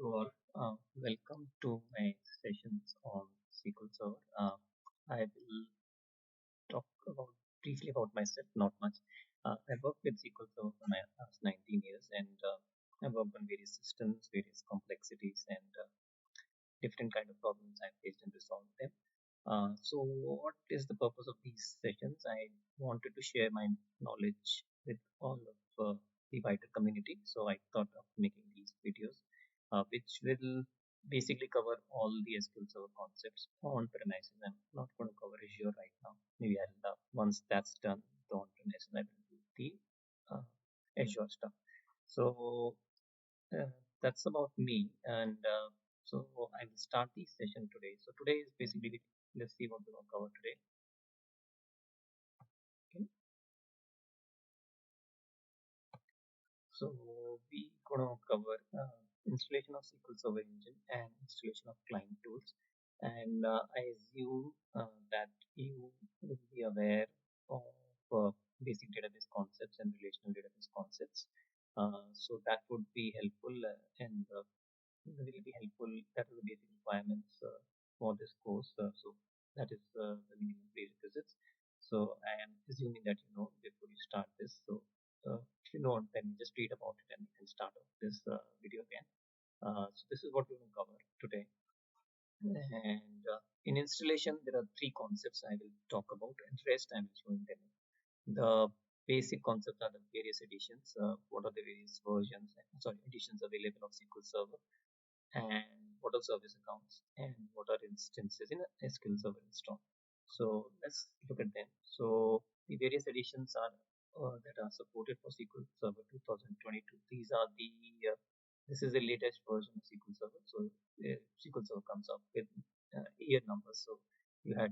everyone. Welcome to my sessions on SQL Server. I will talk briefly about myself, not much. I worked with SQL Server for my last 19 years, and I worked on various systems, various complexities, and different kind of problems I faced and resolved them. So, what is the purpose of these sessions? I wanted to share my knowledge with all of the wider community. So, I thought of making these videos, which will basically cover all the SQL Server concepts on premises. I'm not going to cover Azure right now. Maybe I'll once that's done, the on premises, I will do the Azure stuff. So, that's about me, and so I will start the session today. So today is basically, let's see what we're going to cover today. Okay, so we going to cover installation of SQL Server Engine and installation of client tools, and I assume that you will be aware of basic database concepts and relational database concepts. So that would be helpful, and will be helpful. That is the basic requirements for this course. So that is the minimum prerequisites. So I am assuming that you know before you start this. So if you don't, then just read about it and you can start off this video again. So this is what we will cover today. And in installation, there are three concepts I will talk about, and rest I will show in demo. The basic concepts are the various editions. What are the various versions? Sorry, editions available of SQL Server, and what are service accounts, and what are instances in a SQL Server Install. So let's look at them. So the various editions are that are supported for SQL Server 2022. These are the this is the latest version of SQL Server. So SQL Server comes up with year numbers. So you had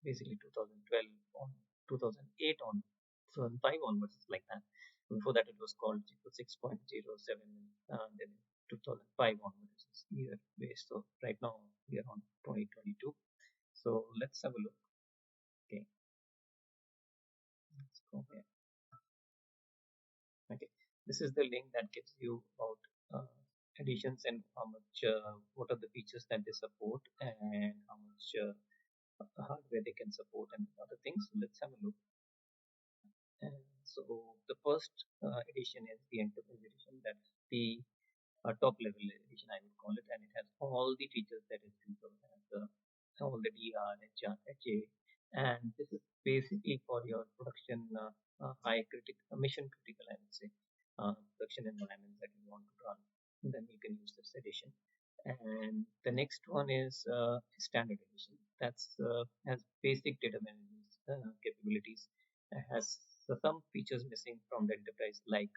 basically 2012 on 2008 on 2005 onwards, it's like that. Before that, it was called SQL 6.07, and then 2005 onwards is year based. So right now we are on 2022. So let's have a look. Okay, let's go here. Okay, this is the link that gives you about additions and how much, what are the features that they support, and how much hardware they can support, and other things. So let's have a look. And so the first edition is the enterprise edition. That's the top level edition, I would call it, and it has all the features that it has, all the DR, HR, HA, and this is basically for your production mission critical, I would say, production environments that you want to run. And then you can use this edition. And the next one is standard edition. That's has basic data management capabilities. It has some features missing from the enterprise, like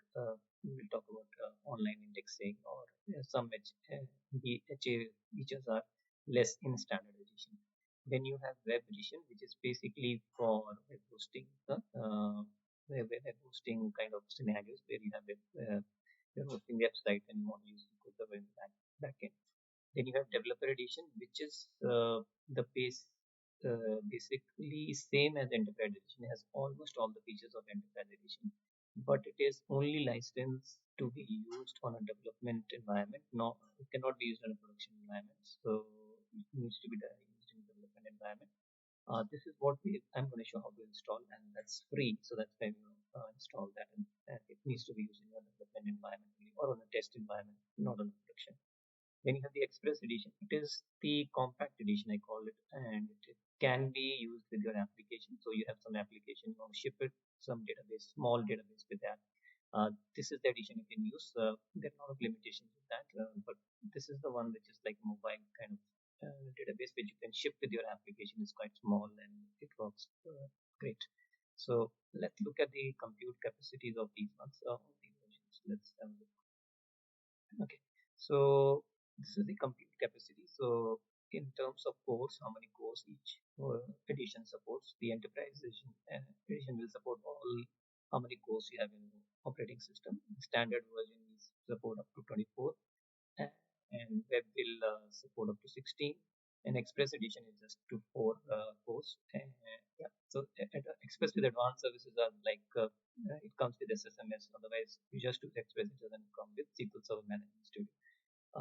we will talk about online indexing, or some the HA features are less in standard edition. Then you have web edition, which is basically for web hosting, web hosting kind of scenarios where you have you're hosting website and you want to use SQL Server in the backend. Then you have developer edition, which is the basically same as enterprise edition. It has almost all the features of enterprise edition, but it is only licensed to be used on a development environment. No, it cannot be used in a production environment. So it needs to be used in development environment. This is what I'm going to show how to install, and that's free. So that's why we install that, and it needs to be used in a development environment or on a test environment, not on a production. Then you have the Express edition. It is the compact edition, I call it, and it can be used with your application. So you have some application, you want to ship it, some database, small database with that. This is the edition you can use. There are a lot of limitations with that, but this is the one which is like mobile kind of database which you can ship with your application. Is quite small and it works great. So let's look at the compute capacities of these ones, of these versions. Let's have a look. Okay, so this is the compute capacity. So in terms of cores, how many cores each edition supports. The enterprise edition will support all how many cores you have in the operating system. The standard version is support up to 24, and web will support up to 16. And Express edition is just to 4 cores. Yeah, so Express with advanced services are like it comes with SSMS. Otherwise, you just use Express, it doesn't come with SQL Server Management Studio.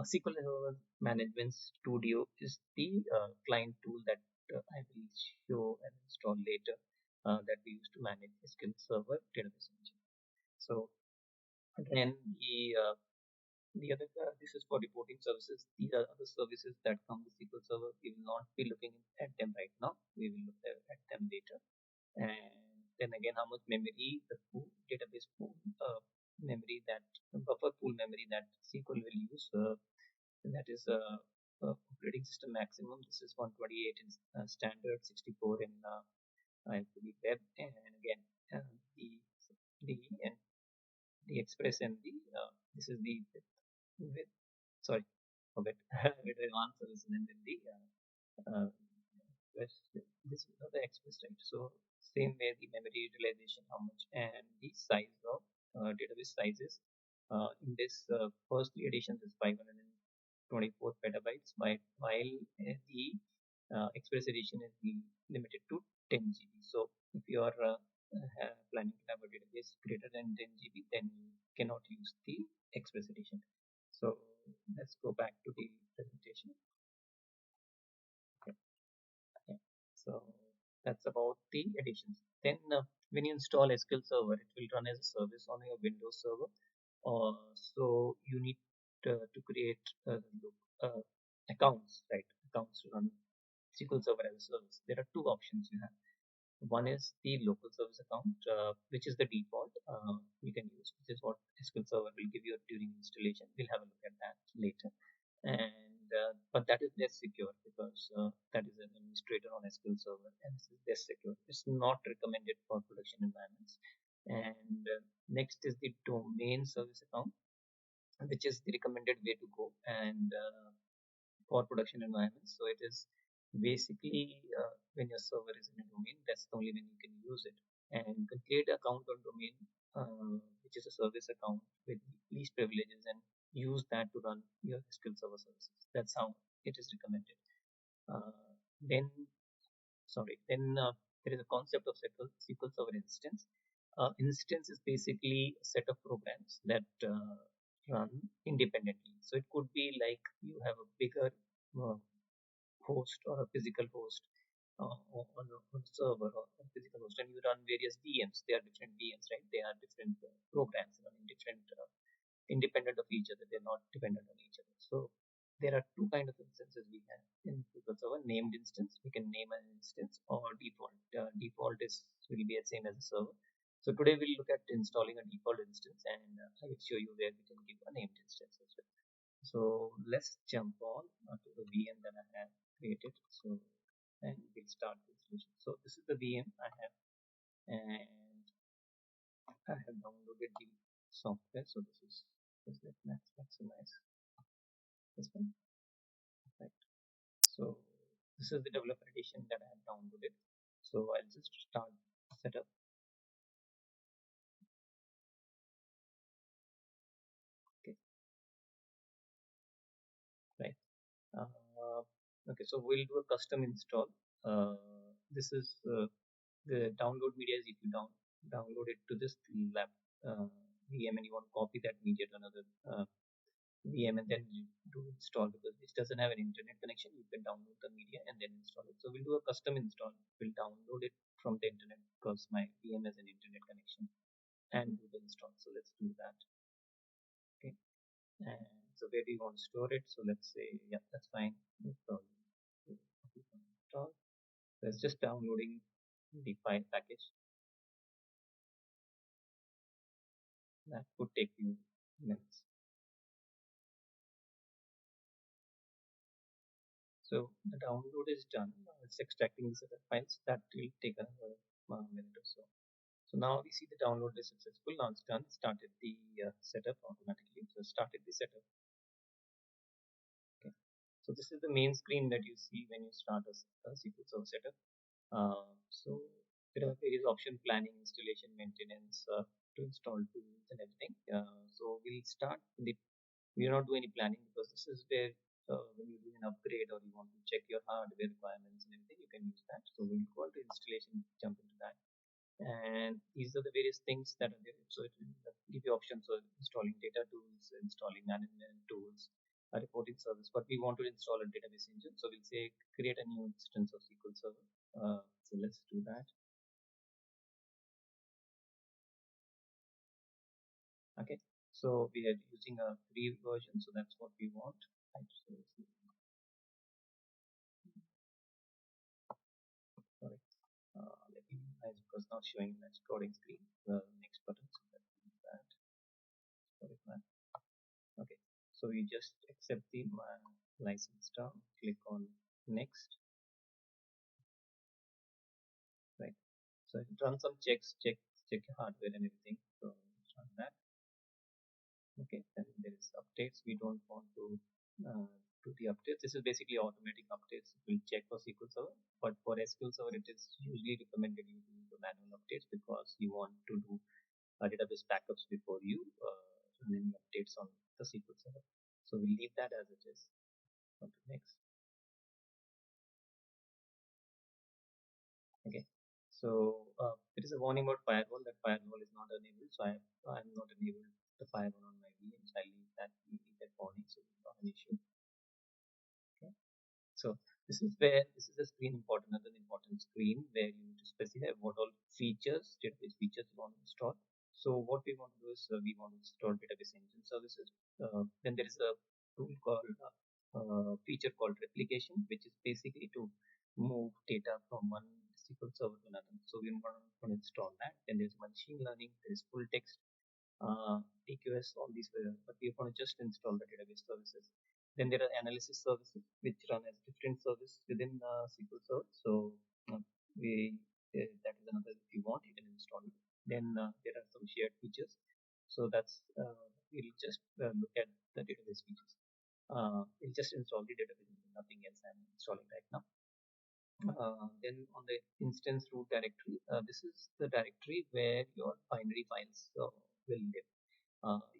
SQL Server Management Studio is the client tool that I will show and install later that we use to manage SQL Server database engine. So again, the other this is for reporting services. These are other services that come with SQL Server. We will not be looking at them right now. We will look at them later. And then again, how much memory the database pool memory that buffer pool memory that SQL will use. That is operating system maximum. This is 128 in standard, 64 in I believe web, and again the the and the express and the this is the with sorry forget with advanced services and then the uh, this is the express, right? So same way the memory utilization, how much, and the size of database sizes. In this first three editions is 524 petabytes, while the express edition is limited to 10 GB. So if you are planning to have a database greater than 10 GB, then you cannot use the express edition. So let's go back to the presentation. Okay. Yeah. So that's about the additions. Then when you install SQL Server, it will run as a service on your Windows server. So you need to create accounts, right? Accounts to run SQL Server as a service. There are two options you have. One is the local service account, which is the default you can use, which is what SQL Server will give you during installation. We'll have a look at that later. And but that is less secure because that is an administrator on SQL Server, and this is less secure. It's not recommended for production environments. And next is the domain service account, which is the recommended way to go, and for production environments. So it is basically when your server is in a domain, that's the only when you can use it. And you can create an account on domain, which is a service account with least privileges, and use that to run your SQL Server services. That's how it is recommended. Then, sorry, then there is a concept of SQL Server instance. Instance is basically a set of programs that run independently. So it could be like you have a bigger uh, host or a physical host on a server or a physical host, and you run various VMs. They are different VMs, right? They are different programs running different independent of each other. They're not dependent on each other. So there are two kind of instances we have in SQL Server: named instance. We can name an instance, or default. Default is will be the same as a server. So today we'll look at installing a default instance, and I will show you where we can give a named instance as well. So let's jump on to the VM that I have created. So and we'll start the installation. So this is the VM I have, and I have downloaded the software. So this is let's maximize this one. Right. So this is the developer edition that I have downloaded. So I'll just start setup. Okay, right. Okay, so we'll do a custom install. This is the download media is if you download it to this lab VM, and you want to copy that media to another VM, and then you do install, because this doesn't have an internet connection. You can download the media and then install it. So we'll do a custom install. We'll download it from the internet because my VM has an internet connection, and do the install. So let's do that. Okay. And so where do you want to store it? So let's say, yeah, that's fine. Install. So it's just downloading the file package. That could take you minutes. So the download is done. It's extracting the setup files. That will take another minute or so. So now we see the download is successful. Now it's done. Started the setup automatically. So started the setup. Okay. So this is the main screen that you see when you start a SQL Server setup. So there are various options: planning, installation, maintenance, to install tools and everything. So we'll start the. We will not do any planning, because this is where when you do an upgrade or you want to check your hardware requirements and everything, you can use that. So we'll go to installation, jump into that, and these are the various things that are there. So it will give you options of installing data tools, installing management tools, a reporting service, but we want to install a database engine. So we'll say create a new instance of SQL Server. So let's do that. Okay, so we are using a free version, so that's what we want. Right, so sorry, let me minimize because not showing the recording screen. The next button, so let's do that. Sorry, man. Okay, so you just accept the license term, click on next, right? So it run some checks, check your hardware and everything. So run that. Okay, then there is updates. We don't want to do the updates. This is basically automatic updates. It will check for SQL Server, but for SQL Server, it is usually recommended you do the manual updates because you want to do database backups before you run any updates on the SQL Server. So we'll leave that as it is. On to next. Okay. So it is a warning about firewall. That firewall is not enabled. So I'm not enabled the firewall on my VMs. I leave that warning. So it's not an issue. Okay. So this is a screen important, another important screen where you need to specify what all features, database features you want to install. So what we want to do is we want to install database engine services. Then there is a tool called feature called replication, which is basically to move data from one SQL server to another. So we want to install that. Then there's machine learning, there is full text, TQS, all these, but we want to just install the database services. Then there are analysis services which run as different service within SQL Server. So uh, we that is another, if you want you can install it. Then there are some shared features. So that's we'll just look at the database features. We'll just install the database, nothing else I'm installing right now. Then on the instance root directory, this is the directory where your binary files will live.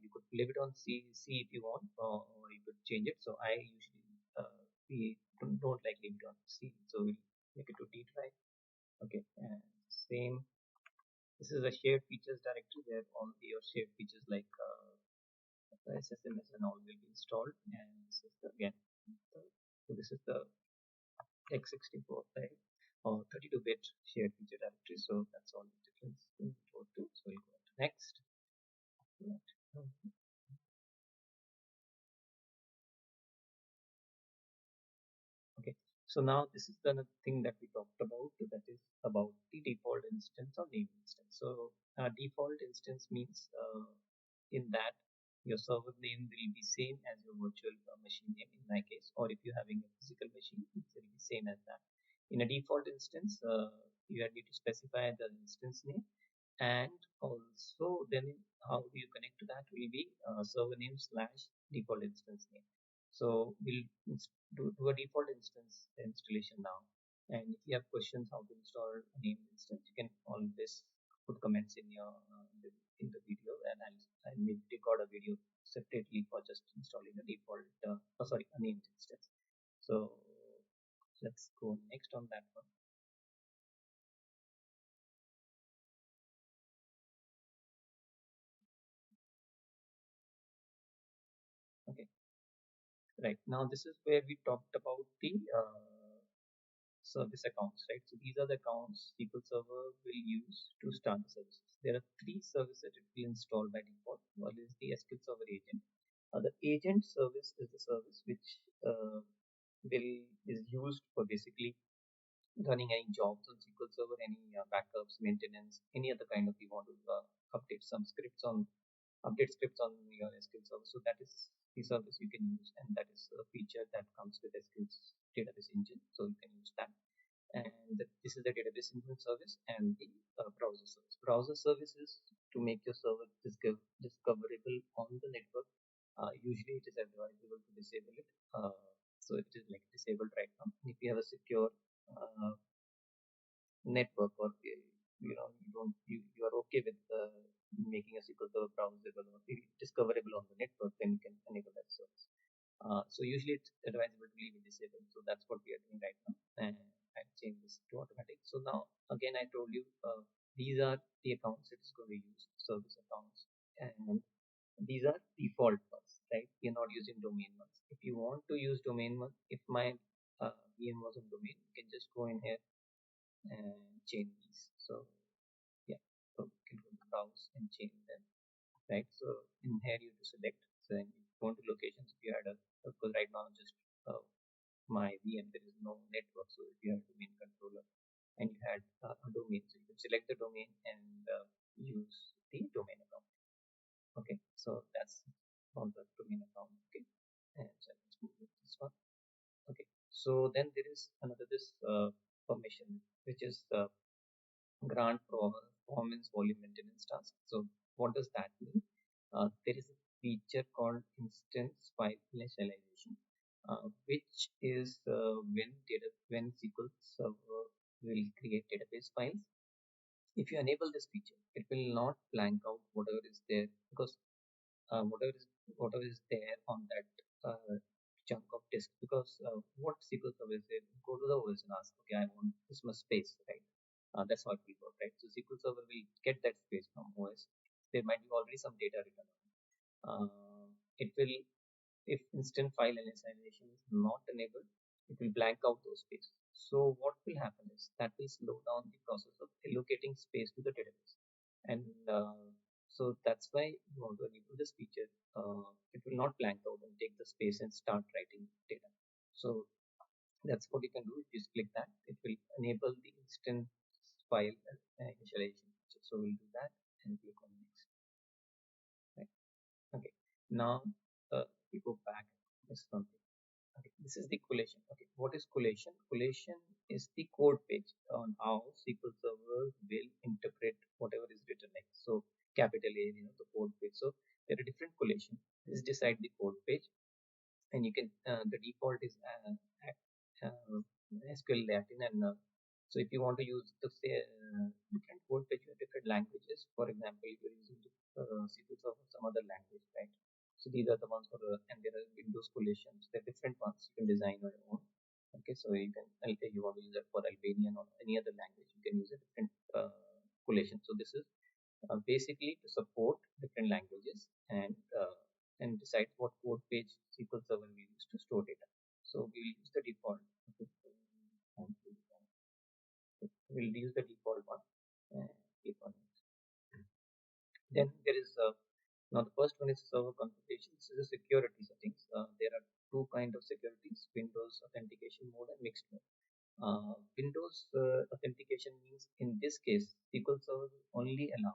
You could leave it on C if you want, or you could change it. So I usually we don't like leave it on C, so we'll make it to D drive. Okay, and same. This is a shared features directory where all your shared features like SSMS and all will be installed. And this is again, so this is the x64 type or 32-bit shared feature directory. So that's all the difference in both two. So we'll go to next. Right. Okay, so now this is the thing that we talked about, that is about the default instance or name instance. So default instance means in that your server name will be same as your virtual machine name in my case, or if you're having a physical machine, it will be same as that. In a default instance, you need to specify the instance name, and also then how do you connect to that will be server name slash default instance name. So we'll do a default instance installation now, and if you have questions how to install a named instance, you can always put comments in your in the video, and I'll maybe record a video separately for just installing a default sorry, a named instance. So let's go next on that one. Okay, right now this is where we talked about the service accounts, right? So these are the accounts SQL Server will use to start the services. There are three services that it will install by default. One is the SQL Server agent. The agent service is the service which will is used for basically running any jobs on SQL Server, any backups, maintenance, any other kind of you want to update some scripts on update scripts on your SQL Server. So that is the service you can use, and that is a feature that comes with SQL's database engine. So you can use that. And this is the database engine service and the browser service. Browser service is to make your server discoverable on the network. Usually it is advisable to disable it. So it is like disabled right now. If you have a secure network, or you are okay with making a SQL Server browsable or discoverable on the network, then you can enable that service. So usually it's advisable to leave it disabled. So that's what we are doing right now, and I've changed this to automatic. So now again I told you these are the accounts it is going to use, service accounts, and these are default ones, right? You're not using domain ones. If you want to use domain one, if my VM was on domain, you can just go in here and change these. So yeah, so you can go to browse and change them, right? So in here you have to select. So then you go to locations. If you had a, because right now just my VM, there is no network. So if you have domain controller and you had a domain, so you can select the domain and use the domain account. Okay, so that's on the domain account. Okay, and so let's move to this one. Okay, so then there is another this permission, which is grant performance volume maintenance task. So what does that mean? There is a feature called instance file initialization, which is when SQL Server will create database files. If you enable this feature, it will not blank out whatever is there, because whatever is there on that chunk of disk. Because what SQL Server is, go to the OS and ask, okay, I want this much space, right? That's how it will work, right? So SQL Server will get that space from OS. There might be already some data written on it. It will, if instant file initialization is not enabled, it will blank out those spaces. So what will happen is that will slow down the process of allocating space to the database. And so that's why you want to enable this feature. It will not blank out and take the space and start writing data. So that's what you can do. If you click that, it will enable the instant file initialization feature. So we'll do that and click on next. Right. Okay. Now we go back. This one. Okay, this is the collation. Okay, what is collation? Collation is the code page on how SQL Server will interpret whatever is written next. So capital A, the code page. So there are different collation. This is beside the code page, and you can the default is SQL Latin, and so if you want to use the say different code page with different languages, for example, if you're using SQL Server some other language, right? So these are the ones for and there are Windows collations. There are different ones you can design on your own. Okay, so you can, if you want to use it for Albanian or any other language, you can use a different collation. So this is basically to support different languages and decide what code page SQL Server we use to store data. So we'll use the default. Okay. We'll use the default one and click on it. Then there is now the first one is server configuration. This is the security settings. There are two kind of securities: Windows authentication mode and mixed mode. Windows authentication means in this case SQL Server will only allow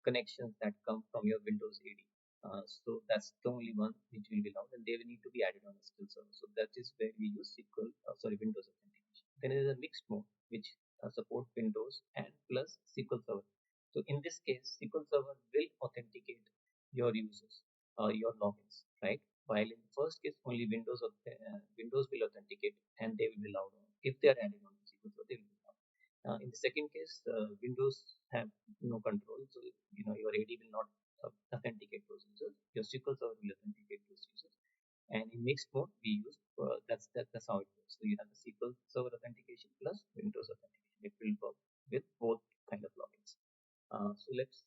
connections that come from your Windows AD. So that's the only one which will be allowed, and they will need to be added on the SQL Server. So that is where we use Windows authentication. Then there is a mixed mode which support Windows and plus SQL Server. So in this case, SQL Server will authenticate your users, your logins, right? While in the first case, only Windows will authenticate and they will be allowed on. If they are added on to SQL Server, they will be allowed. In the second case, Windows have no control, so your AD will not authenticate those users. Your SQL Server will authenticate those users. And in mixed mode, we use that's how it works. So you have the SQL Server authentication plus Windows authentication. It will work with both kind of logins. So let's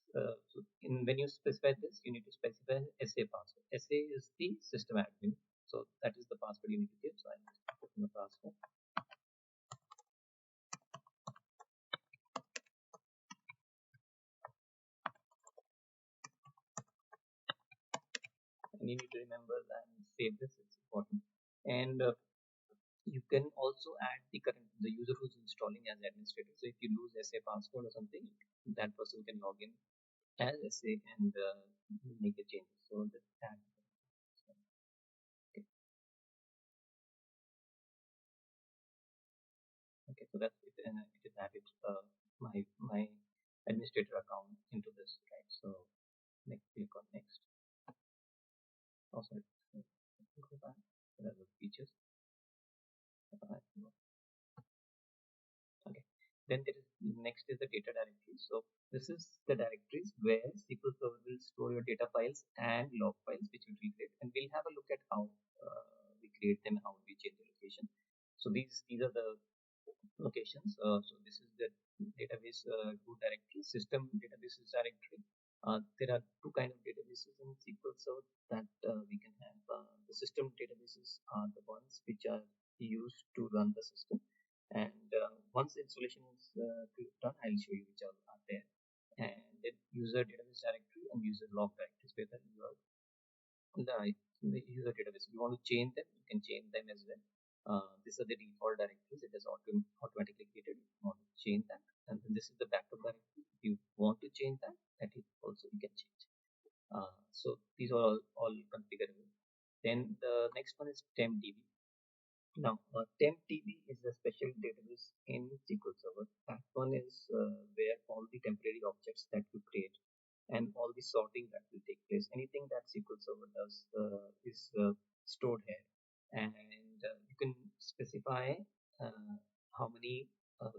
when you specify this, you need to specify SA password. SA is the system admin, so that is the password you need to give. So I'm just putting the password. And you need to remember that and save this, it's important. And you can also add the user who's installing as administrator. So if you lose SA password or something, that person can log in as SA and make the changes. So let's add. Okay. Okay, so that's it. It is added my administrator account into this, right? So next, click on next. Also, go back. There are the features. Okay. Then there is next is the data directory. So this is the directories where SQL Server will store your data files and log files, which will be create. And we'll have a look at how we create them, how we change the location. So these are the locations. So this is the database root directory, system databases directory. There are two kind of databases in SQL Server that we can have. The system databases are the ones which are used to run the system. And once the installation is done, I'll show you which all are there. And then user database directory and user log directories, where you are the user database. If you want to change them, you can change them as well. These are the default directories. It is automatically created. If you want to change that, and then this is the backup directory. If you want to change that, that is also you can change. So these are all configurable. Then the next one is tempdb. Now, tempdb is a special database in SQL Server. That one is where all the temporary objects that you create and all the sorting that will take place. Anything that SQL Server does is stored here, and you can specify how many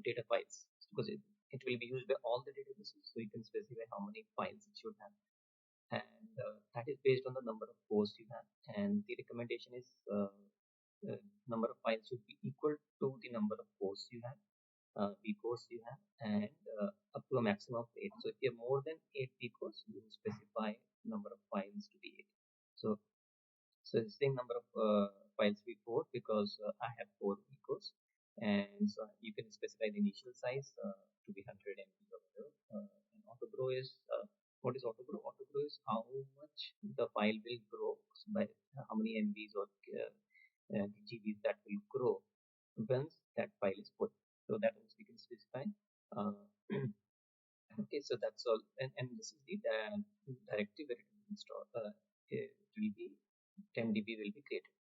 data files, because it will be used by all the databases. So you can specify how many files it should have, and that is based on the number of cores you have. And the recommendation is number of files should be equal to the number of cores you have, vCores you have, and up to a maximum of 8. So if you have more than 8 vCores, you specify number of files to be 8. So the same number of files v4, because I have 4 vCores, and so you can specify the initial size to be 100 MB or whatever. And autogrow is what is autogrow? Autogrow is how much the file will grow by how many MBs or GBs that will grow once that file is put. So that also we can specify. Uh, okay, so that's all, and this is the directive where it will install. It will be tempdb will be created.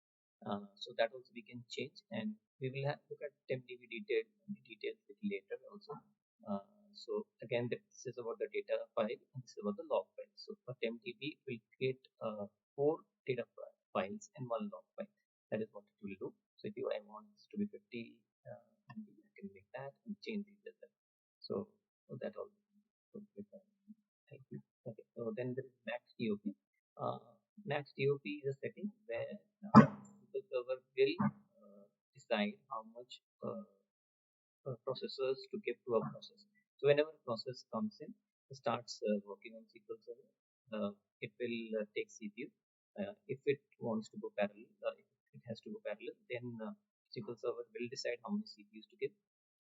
So that also we can change, and we will look at tempdb details little later also. So again, this is about the data file, and this is about the log file. So for tempdb, will create 4 data files and 1 log file. That is what it will do. So if I want this to be 50 MB, I can make that and change these as well. So that all. Thank you. Okay. So then there is max DOP. Max DOP is a setting where the server will decide how much processors to give to a process. So whenever a process comes in, starts working on SQL Server, it will take CPU. If it wants to go parallel, if it has to go parallel, then SQL Server will decide how many CPUs to give.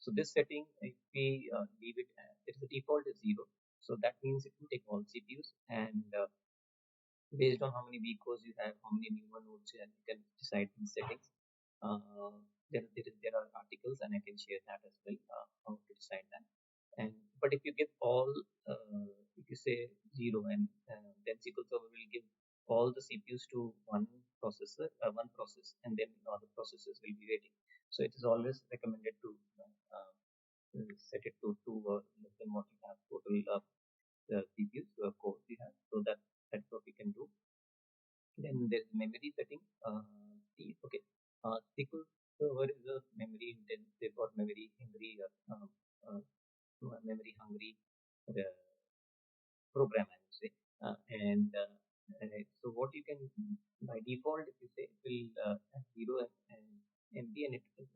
So this setting, if we leave it, if the default is 0, so that means it will take all CPUs, and based on how many vCores you have, how many neural nodes you have, you can decide these settings. There are articles, and I can share that as well, how to decide that. And but if you give all, if you say 0, and then SQL Server will give all the CPUs to one processor, one process, and then other processes will be waiting. So it is always recommended to set it to 2 or less than what you have total CPUs cores you have. So that's what we can do. Then there's memory setting. Okay, SQL Server is a memory intensive or memory hungry program, I would say. So what you can, by default, if you say, it will have 0 and MB, and it is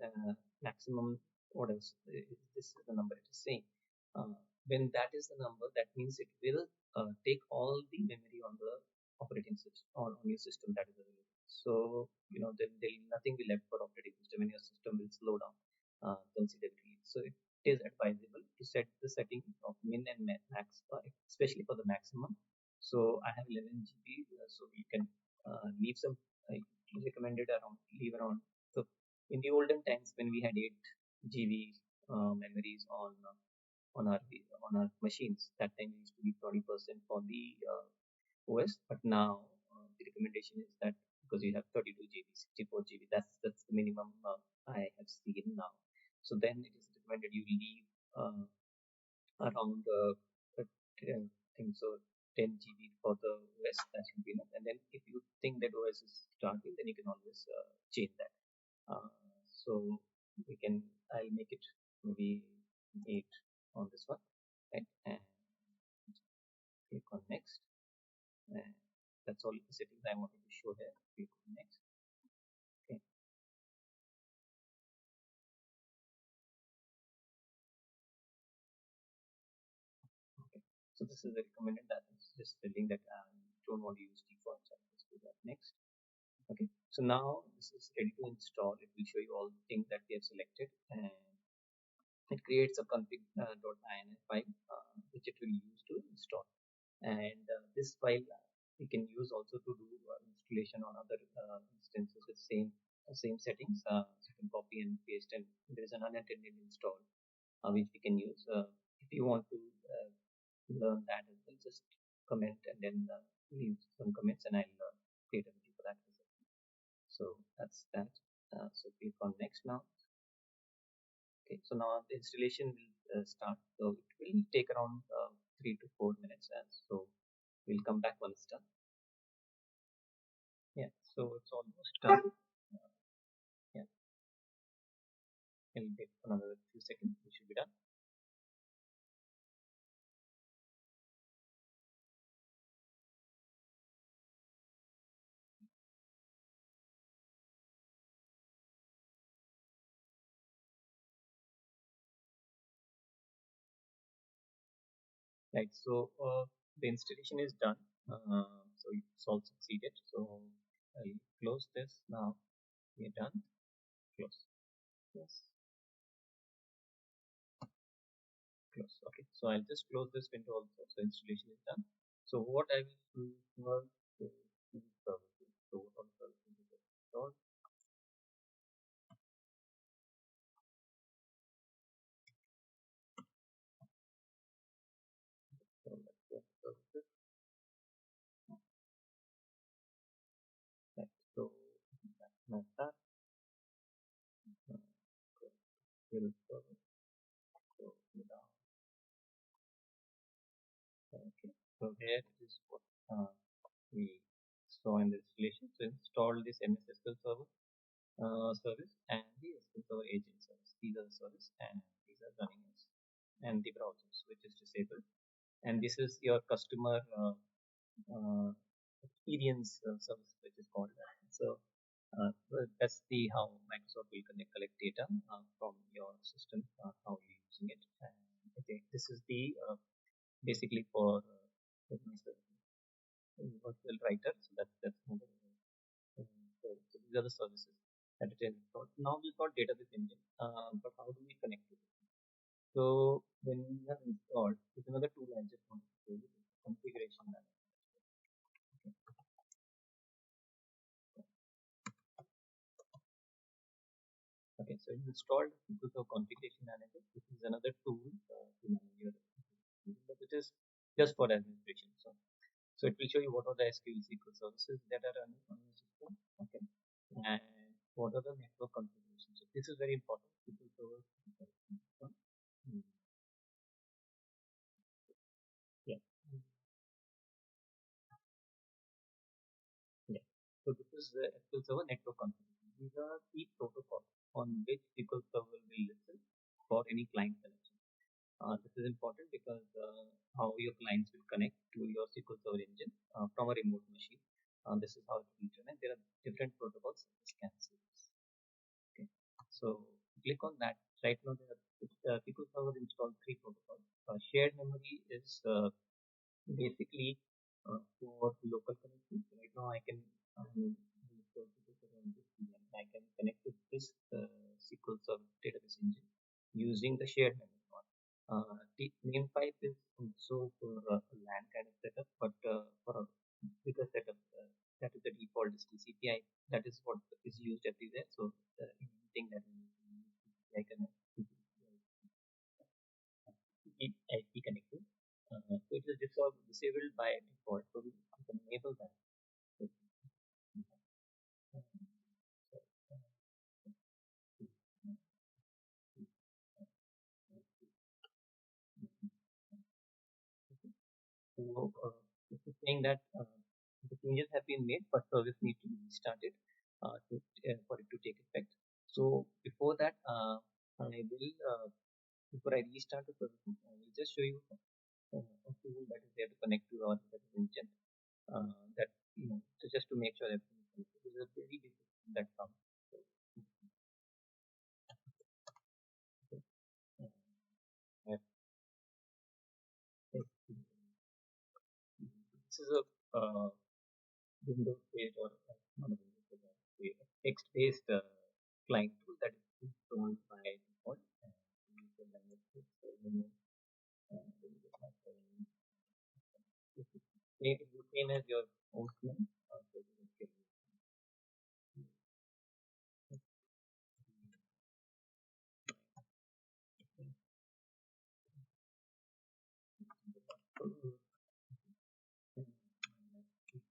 maximum. What else? This is the number it is saying. When that is the number, that means it will take all the memory on the operating system, on your system, that is available. So there nothing will left for operating system, and your system will slow down considerably. So it is advisable to set the setting of min and max, especially for the maximum. So I have 11 GB, so you can leave some. Recommended leave around. So in the olden times, when we had 8 GB memories on our machines, that time used to be 20% for the OS. But now the recommendation is that, because you have 32 GB, 64 GB, that's the minimum I have seen now. So then it is recommended you leave around I think so 10 GB for the OS. That should be enough. And then if you think that OS is starting, then you can always change that. So I'll make it maybe 8 on this one, right? And click on next. And that's all the settings I wanted to show here. Click on next. Okay. Okay. So this is the recommended, that is just telling that I don't want to use default, so I'll just do that next. Okay. So now this is ready to install. It will show you all the things that we have selected, and it creates a config.ini file which it will use to install. And this file we can use also to do installation on other instances with same settings. So you can copy and paste, and there is an unintended install which we can use. If you want to learn that as well, just comment and then leave some comments, and I'll create a video for that as well. So that's that. So click on next now. Okay, so now the installation will start. So it will take around 3 to 4 minutes. So we'll come back when it's done. Yeah, so it's almost done. Yeah, it'll take another few seconds. We should be done. Right, so the installation is done. So it's all succeeded. So I'll close this now. We're done. Close. Yes. Close. Okay, so I'll just close this window also. So installation is done. So what I will do was to see services. So what all services is installed. So let's go to services. Right. So that's my start. Will service. So now, okay. So here is what we saw in the installation. So install this SQL Server service and the SQL Server agent service. These are the service, and these are running as, and the browsers which is disabled. And this is your customer experience service which is called. So well, that's the how Microsoft will collect data from your system, how you're using it. And okay, this is the basically for virtual writer. So that's another. So these are the services that it is installed. Now we've got database engine, but how do we connect to it? So when we have installed, it's another tool I just want to show you, configuration manager. Okay, so you installed SQL Configuration Manager. This is another tool to manage your but it is just for administration. So it will show you what are the SQL services that are running on your system. Okay, and what are the network configurations. So this is very important. SQL Server. Hmm. Yeah. Yeah. So this is the SQL Server network configuration. These are the protocols on which SQL Server will listen for any client connection. This is important because how your clients will connect to your SQL Server engine from a remote machine. This is how it will connect. There are different protocols which can see this. Okay, so click on that. Right now, there are SQL Server installed three protocols. Shared memory is basically for local connection. Right now, I can I can connect to this SQL Server database engine using the shared memory one. The name pipe is also for a LAN kind of setup, but for a bigger setup, that is the default is TCP/IP. That is what is used everywhere. So anything that is like an TCP/IP connected, so it is disabled by default. So we can enable that. So, So this is saying that the changes have been made, but service needs to be restarted for it to take effect. So before that, I will before I restart the service, I will just show you a tool that is there to connect to our engine. That just to make sure everything is connected. This is a very basic thing that comes. So, uh, this is a Windows page or not a Windows page. text-based client tool that is installed by default. And you can manage this you can as your own client. So you can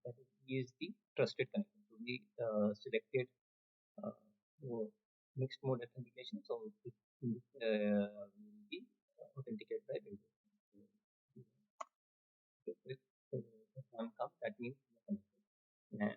that is the trusted connection. So we selected uh, mixed mode authentication. So it will be authenticated by Windows. So if one comes, that means and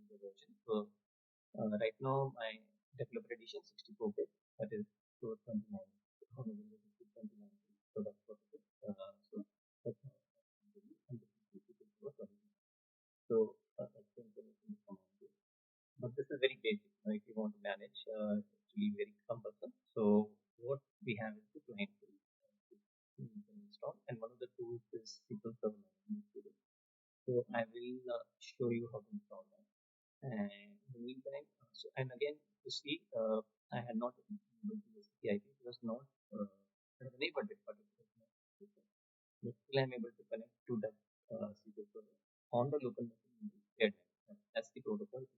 the version. So right now my developer edition 64-bit, that is 29. So that's what it is. So that's so that's the information from this. But this is very basic. If you want to manage, actually very cumbersome. So what we have is the client tool you can install, and one of the tools is SQL Server Management. So I will show you how to install that. And in the meantime, and again, you see, I had not enabled the TCP/IP. It was not enabled it, but it was not. But still, I'm able to connect to that SQL server on the local machine in the shared network. That's the protocol. So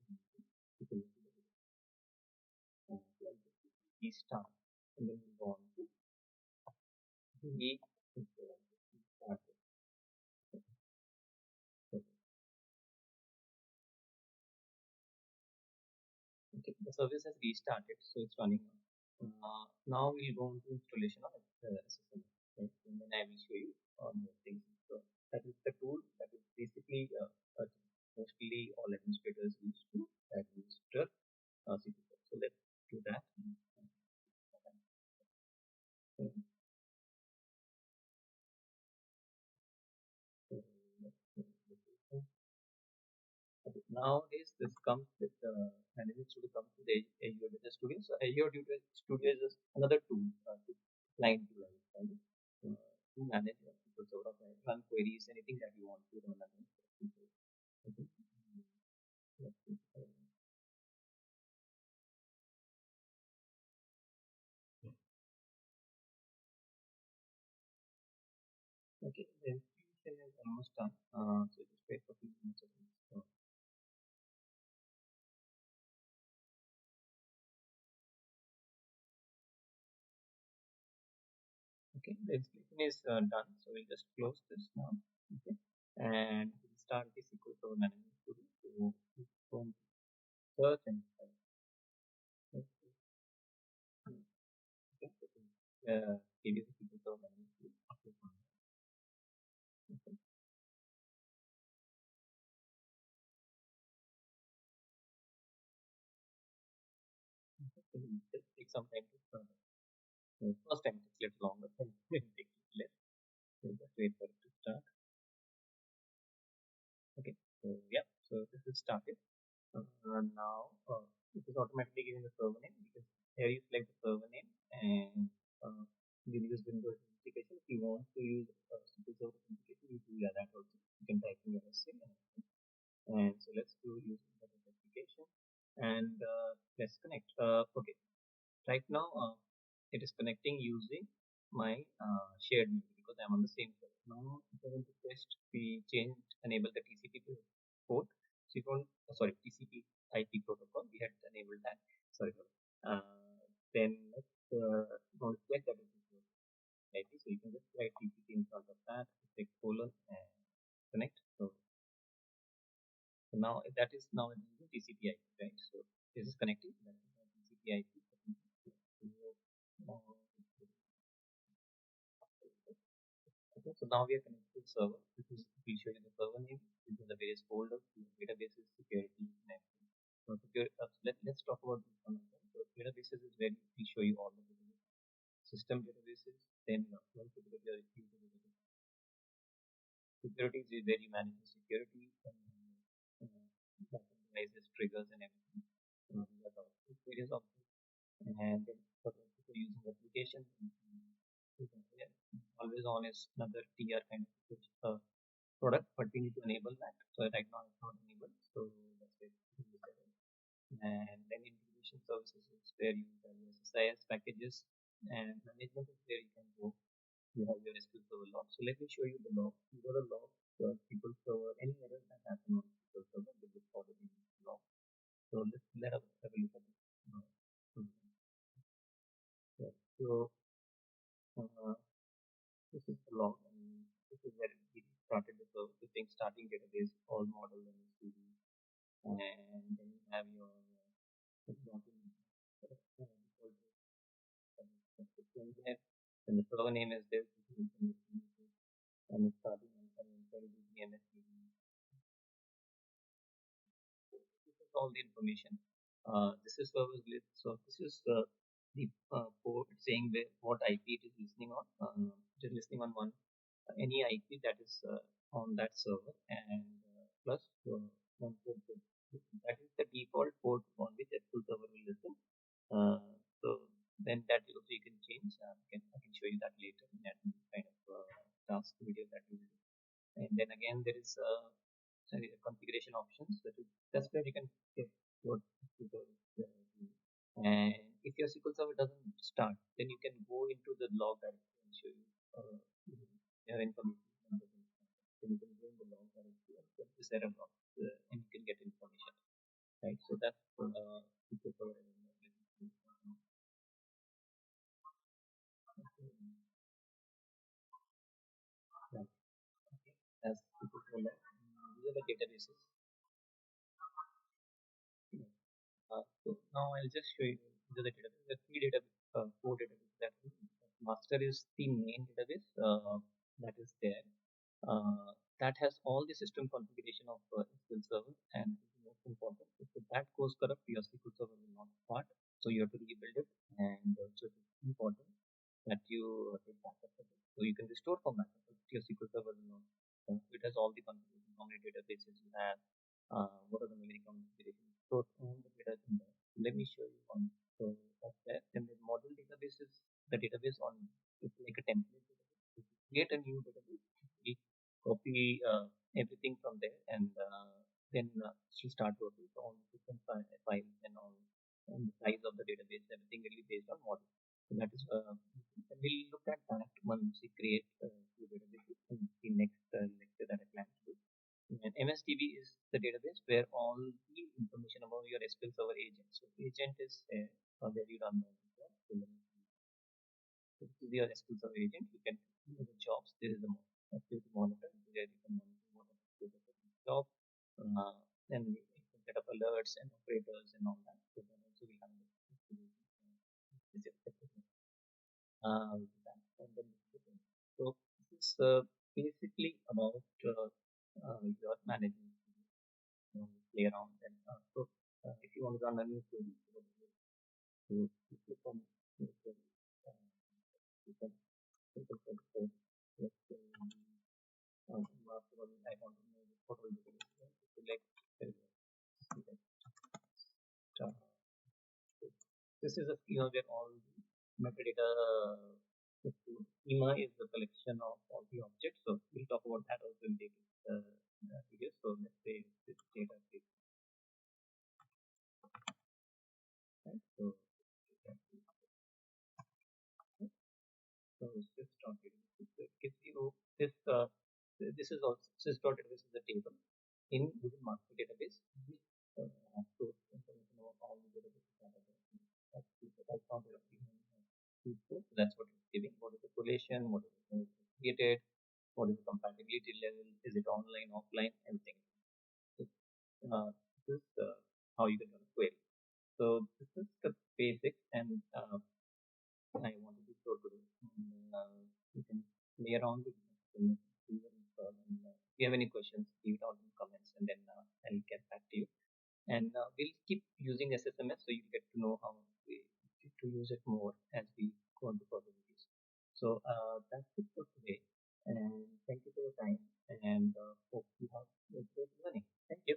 I'll just restart, and then we go on to the start. Okay, the service has restarted, so it's running now. Now we'll go into installation of SSMS, right? And then I will show you more things. So that is the tool that is basically mostly all administrators use to administer SQL. So let's do that. Okay, nowadays this comes with management studio comes with Azure Data Studio. So Azure Data Studio is another tool, client tool, right? To manage your SQL Server, run queries, anything that you want to run against SQL. Okay. Okay, the installation is almost done. So just wait for a few minutes. So, okay, the installation is done. So we'll just close this now. Okay, and we'll start the SQL Server Management Studio. So go and search and give you the SQL Server Management Studio. Okay. So it will just take some time to start. So first time it takes a little longer, then it takes less. So just wait for it to start. Okay, so yeah, so this is started. Now it is automatically giving the server name, because here you select the server name and you use Windows authentication. If you want to use SQL Server authentication, you do that also. You can type in your SIM and so let's do use Windows authentication and let's connect. Okay, right now it is connecting using my shared memory because I'm on the same server. Now if I want to test, we changed enable the TCP port. So you don't sorry, TCP IP protocol, we had enabled that. Sorry, then let's go check that it is IP. So you can just write TCP in front of that, click colon and connect. So now that is now using TCP IP, right? So this is connecting. That is TCP IP. Okay, so now we are connected to the server. This is will show you the server name, into the various folders, databases, security, and everything. So let's talk about this one. So databases is where we show you all the databases. System databases, then security is where you manage the security and devices, triggers, and everything. areas of this. And then for those people using applications, yeah, always on is another TR kind of product, but we need to enable that. So right now it's not enabled, so that's why we use that. And then integration services is where you have your SSIS packages, and management is where you can go. You have your SQL Server log. So let me show you the log. You got a log for SQL Server. Any errors that happen on SQL Server will be recorded in the log. So let us have a look at it. Uh, yeah. So uh, this is the log, and this is where we started the service. The thing starting database, all model and SQL, and then you have your and the server name is this, and it's starting and this is all the information. This is service list. So this is the port saying where, what IP it is listening on. It is listening on any IP that is on that server, and plus one port. That is the default port on which SQL Server will listen. Uh, so then that also you can change. I can show you that later in that kind of task video that we will do. And then again there is configuration options. That's where you can get what SQL Server is doing. And if your SQL Server doesn't start, then you can go into the log directory and show you your information. Then you can go in the log directory and get this error log, and you can get information. Right. So that's SQL Server. Right. Okay. As SQL Server, these are the databases. So now I'll just show you the database. The three database, four database that master is the main database that is there. That has all the system configuration of SQL Server, and the most important, if that goes corrupt, your SQL Server will not start. So you have to rebuild it, and also it is important that you take backup of it. So you can restore from backup, but your SQL Server will not. It has all the configuration, how many databases you have, what are the memory configurations, so all the data is in there. Let me show you one. So that's there. Then the model database is the database on, it's like a template database. If you create a new database, we copy everything from there, and then she'll start working. So all the system files and all, and the size of the database, everything will be based on model. So that is we'll look at that once we create the databases in the next lecture that I plan to do. And MSDB is the database where all the information about your SQL Server agent. So agent is where you run the job. So this is your SQL Server agent. You can do the jobs. There is a activity monitor where you can monitor what is the job. Then you can set up alerts and operators and all that. So then also we have and then so this is basically about your management. Play around and if you want to run a new query, so you click on new query, you can let's say I want to know the total database. Select uh, this is a schema where all the metadata schema is the collection of all the objects. So we'll talk about that also in later videos. So let's say this data is right. So sys.database. So it gives you this. This is also sys.database is a table in within master database. We store information about all the databases that are there. That's not directly. So that's what it's giving. What is the collation? What is the created? What is the compatibility level? Is it online, offline? Everything. So, this is how you can run a query. So this is the basics, and I wanted to show today. You can play around with it. And if you have any questions, leave it out in the comments, and then I'll get back to you. And we'll keep using SSMS, so you get to know how to use it more as we go on to further videos. So that's it for today, and thank you for your time, and hope you have a great learning. Thank you.